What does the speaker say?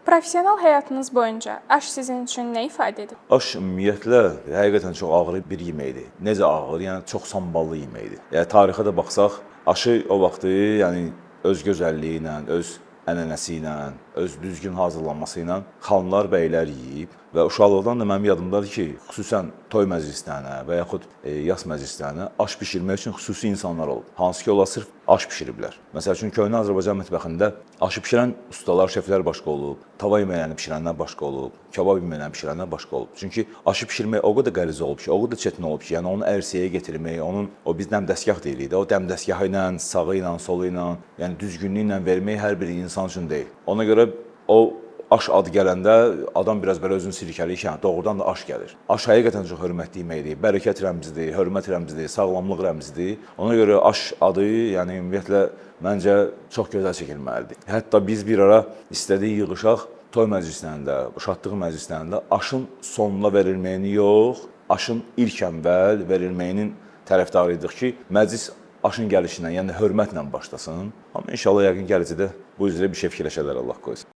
Professional həyatınız boyunca aş sizin üçün nə ifadə edib? Aş ümumiyyətlə həqiqətən çox ağır bir yeməkdir. Necə ağır? Yəni çox samballı yeməkdir. Yəni tarixə də baxsaq, aşı o vaxtı, yəni öz gözəlliyi ilə, öz ənənəsi ilə, öz düzgün hazırlanması ilə xanlar, bəylər yeyib və uşaqlıqdan da mənim yadımdadır ki, xüsusən toy məclislərinə və yaxud yas məclislərinə aş bişirmək üçün xüsusi insanlar olub. Hansı ki, onlar sırf aş bişiriblər. Məsəl üçün, köhnə Azərbaycan mətbəxində aşı bişirən ustalar, şeflər başqa olub, tava yeməklərini bişirənlər başqa olub, kabab yeməklərini bişirənlər başqa olub. Çünki aşı bişirmək o qədər qəliz olub ki, o qədər çətin olub ki, yəni onu ərsəyə gətirmək, biz dəmdəstgah deyirik də, o dəmdəstgahı ilə, sağı ilə, solu ilə, yəni düzgünlüyü ilə vermək hər bir insan üçün deyil. Ona görə o aş adı gələndə adam biraz belə özünü sirkələyir ki, doğrudan da aş gəlir. Aş həqiqətən çox hörmətli yeməkdir, bərəkət rəmzidir, hörmət rəmzidir, sağlamlıq rəmzidir. Ona görə aş adı, yəni ümumiyyətlə məncə çox gözəl çəkilməlidir. Hətta biz bir ara istədik yığışaq toy məclislərində, şadlıq məclislərində aşın sonuna verilməyini yox, aşın ilk əvvəl verilməyinin tərəfdarıydıq ki, məclis aşın gəlişindən, yəni hörmətlə başlasın. Amma inşallah yəqin gələcəkdə bu üzrə bir şey fikirləşərlər, Allah qoysun.